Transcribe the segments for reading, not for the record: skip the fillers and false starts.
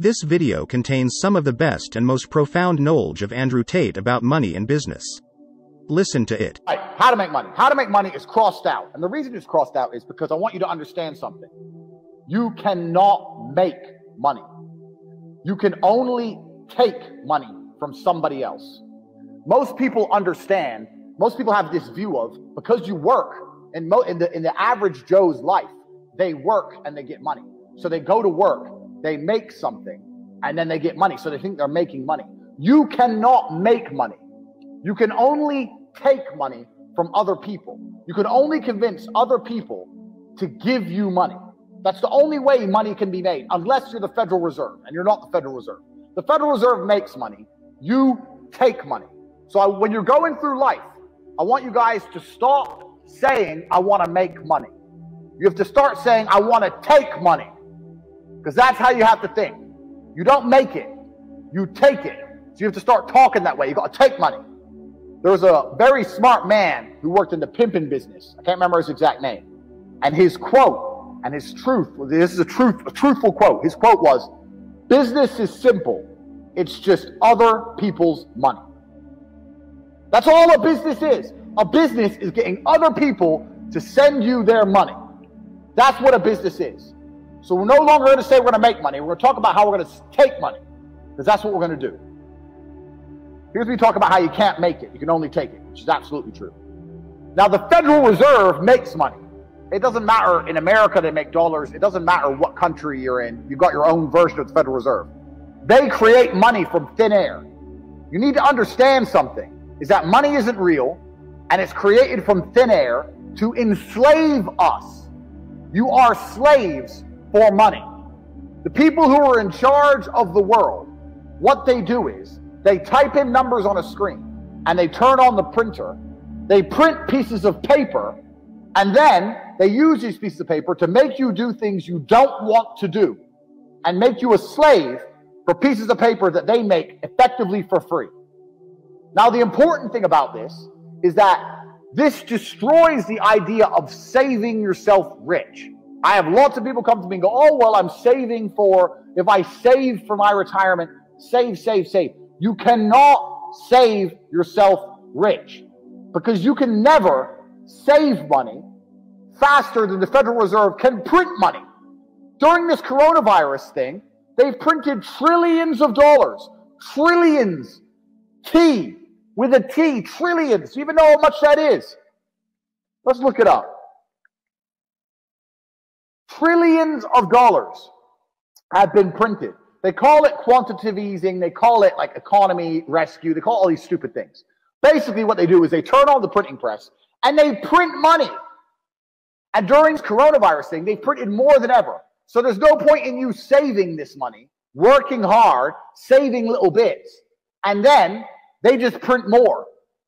This video contains some of the best and most profound knowledge of Andrew Tate about money and business. Listen to it. Right. How to make money. How to make money is crossed out. And the reason it's crossed out is because I want you to understand something. You cannot make money. You can only take money from somebody else. Most people understand, most people have this view of, because you work, in the average Joe's life, they work and they get money. So they go to work, they make something, and then they get money. So they think they're making money. You cannot make money. You can only take money from other people. You can only convince other people to give you money. That's the only way money can be made, unless you're the Federal Reserve, and you're not the Federal Reserve. The Federal Reserve makes money. You take money. So when you're going through life, I want you guys to stop saying, I want to make money. You have to start saying, I want to take money. Because that's how you have to think. You don't make it, you take it. So you have to start talking that way. You got to take money. There was a very smart man who worked in the pimping business. I can't remember his exact name. And his quote and his truth, this is a truthful quote. His quote was, business is simple. It's just other people's money. That's all a business is. A business is getting other people to send you their money. That's what a business is. So we're no longer going to say we're going to make money. We're going to talk about how we're going to take money, because that's what we're going to do. Here's me talk about how you can't make it. You can only take it, which is absolutely true. Now, the Federal Reserve makes money. It doesn't matter. In America, they make dollars. It doesn't matter what country you're in. You've got your own version of the Federal Reserve. They create money from thin air. You need to understand something, is that money isn't real, and it's created from thin air to enslave us. You are slaves for money. The people who are in charge of the world, what they do is they type in numbers on a screen and they turn on the printer. They print pieces of paper, and then they use these pieces of paper to make you do things you don't want to do and make you a slave for pieces of paper that they make effectively for free. Now, the important thing about this is that this destroys the idea of saving yourself rich. I have lots of people come to me and go, oh, well, I'm saving for, if I save for my retirement, save. You cannot save yourself rich, because you can never save money faster than the Federal Reserve can print money. During this coronavirus thing, they've printed trillions of dollars. Trillions. T with a T. Trillions. You even know how much that is? Let's look it up. Trillions of dollars have been printed. They call it quantitative easing. They call it like economy rescue. They call all these stupid things. Basically what they do is they turn on the printing press and they print money. And during this coronavirus thing, they printed more than ever. So there's no point in you saving this money, working hard, saving little bits, and then they just print more.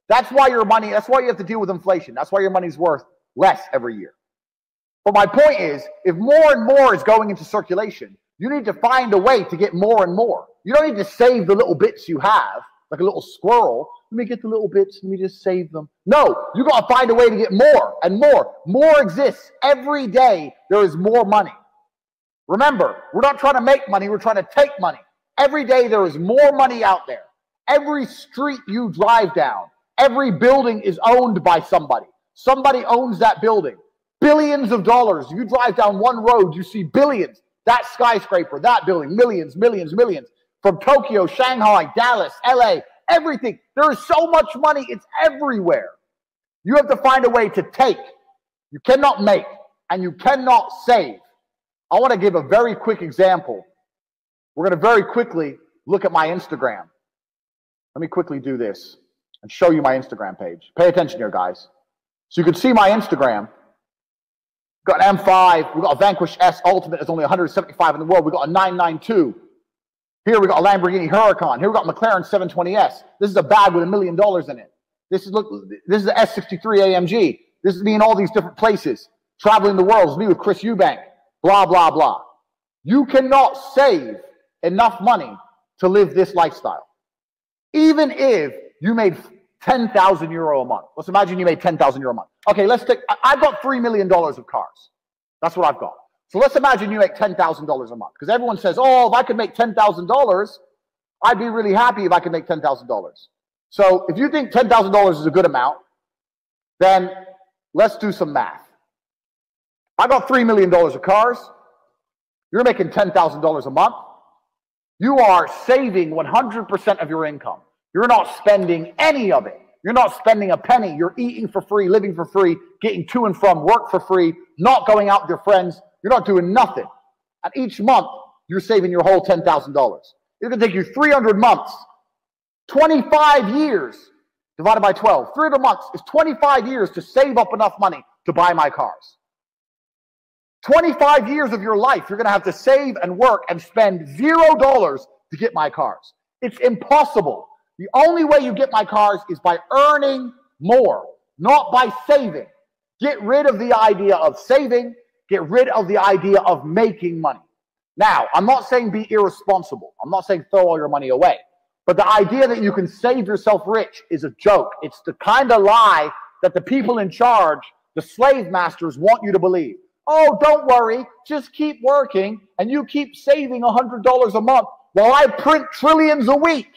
That's why your money, that's why you have to deal with inflation. That's why your money's worth less every year. But my point is, if more and more is going into circulation, you need to find a way to get more and more. You don't need to save the little bits you have, like a little squirrel. Let me get the little bits, let me just save them. No, you got to find a way to get more and more. More exists. Every day there is more money. Remember, we're not trying to make money, we're trying to take money. Every day there is more money out there. Every street you drive down, every building is owned by somebody. Somebody owns that building. Billions of dollars. You drive down one road, you see billions. That skyscraper, that building, millions. From Tokyo, Shanghai, Dallas, LA, everything. There is so much money, it's everywhere. You have to find a way to take. You cannot make, and you cannot save. I want to give a very quick example. We're going to very quickly look at my Instagram. Let me quickly do this and show you my Instagram page. Pay attention here, guys. So you can see my Instagram. We've got an M5. We've got a Vanquish S Ultimate. There's only 175 in the world. We've got a 992. Here we got a Lamborghini Huracan. Here we got a McLaren 720S. This is a bag with $1 million in it. This is the S63 AMG. This is me in all these different places, traveling the world. It's me with Chris Eubank. Blah, blah, blah. You cannot save enough money to live this lifestyle. Even if you made 10,000 euro a month. Let's imagine you made 10,000 euro a month. Okay, let's take, I've got $3 million of cars. That's what I've got. So let's imagine you make $10,000 a month. Because everyone says, oh, if I could make $10,000, I'd be really happy if I could make $10,000. So if you think $10,000 is a good amount, then let's do some math. I got $3 million of cars. You're making $10,000 a month. You are saving 100% of your income. You're not spending any of it. You're not spending a penny. You're eating for free, living for free, getting to and from work for free, not going out with your friends. You're not doing nothing. And each month, you're saving your whole $10,000. It's going to take you 300 months, 25 years, divided by 12. 300 months is 25 years to save up enough money to buy my cars. 25 years of your life, you're going to have to save and work and spend $0 to get my cars. It's impossible. The only way you get my cars is by earning more, not by saving. Get rid of the idea of saving. Get rid of the idea of making money. Now, I'm not saying be irresponsible. I'm not saying throw all your money away. But the idea that you can save yourself rich is a joke. It's the kind of lie that the people in charge, the slave masters, want you to believe. Oh, don't worry. Just keep working and you keep saving $100 a month while I print trillions a week.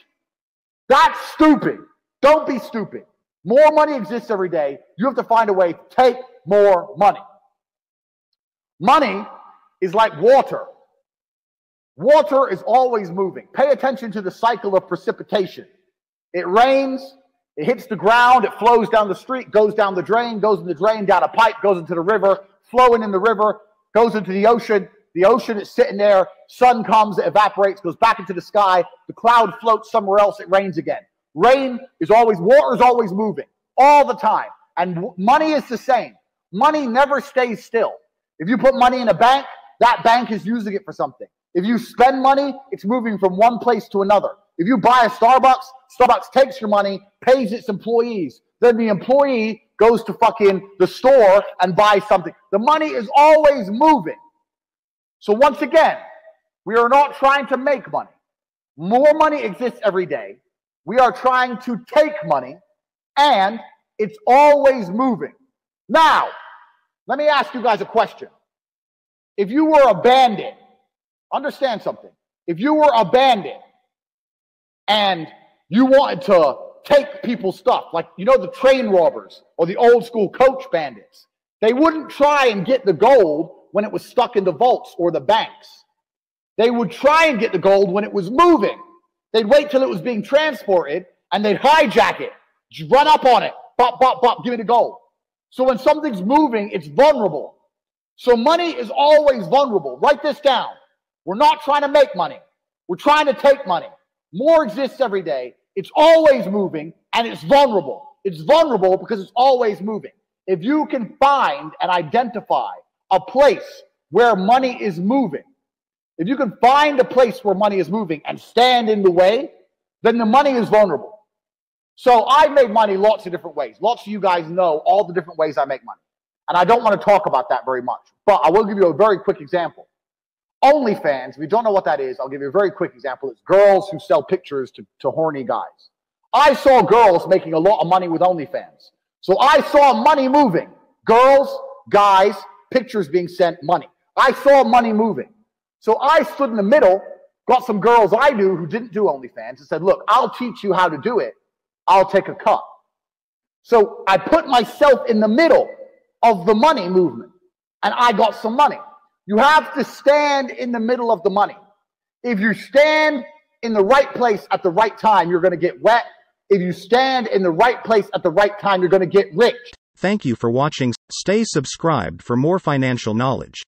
That's stupid. Don't be stupid. More money exists every day. You have to find a way to take more money. Money is like water. Water is always moving. Pay attention to the cycle of precipitation. It rains, it hits the ground, it flows down the street, goes down the drain, goes in the drain, down a pipe, goes into the river, flowing in the river, goes into the ocean. The ocean is sitting there, sun comes, it evaporates, goes back into the sky, the cloud floats somewhere else, it rains again. Water is always moving, all the time. And money is the same. Money never stays still. If you put money in a bank, that bank is using it for something. If you spend money, it's moving from one place to another. If you buy a Starbucks, Starbucks takes your money, pays its employees. Then the employee goes to fucking the store and buys something. The money is always moving. So once again, we are not trying to make money. More money exists every day. We are trying to take money, and it's always moving. Now, let me ask you guys a question. If you were a bandit, understand something. If you were a bandit and you wanted to take people's stuff, like, you know, the train robbers or the old school coach bandits, they wouldn't try and get the gold when it was stuck in the vaults or the banks. They would try and get the gold when it was moving. They'd wait till it was being transported and they'd hijack it, just run up on it, bop, bop, bop, give me the gold. So when something's moving, it's vulnerable. So money is always vulnerable. Write this down. We're not trying to make money. We're trying to take money. More exists every day. It's always moving and it's vulnerable. It's vulnerable because it's always moving. If you can find and identify a place where money is moving, if you can find a place where money is moving and stand in the way, then the money is vulnerable. So I made money lots of different ways. Lots of you guys know all the different ways I make money. And I don't want to talk about that very much. But I will give you a very quick example. OnlyFans, if you don't know what that is, I'll give you a very quick example. It's girls who sell pictures to horny guys. I saw girls making a lot of money with OnlyFans. So I saw money moving. Girls, guys, pictures being sent, money. I saw money moving. So I stood in the middle, got some girls I knew who didn't do OnlyFans and said, look, I'll teach you how to do it. I'll take a cut. So I put myself in the middle of the money movement and I got some money. You have to stand in the middle of the money. If you stand in the right place at the right time, you're going to get wet. If you stand in the right place at the right time, you're going to get rich. Thank you for watching. Stay subscribed for more financial knowledge.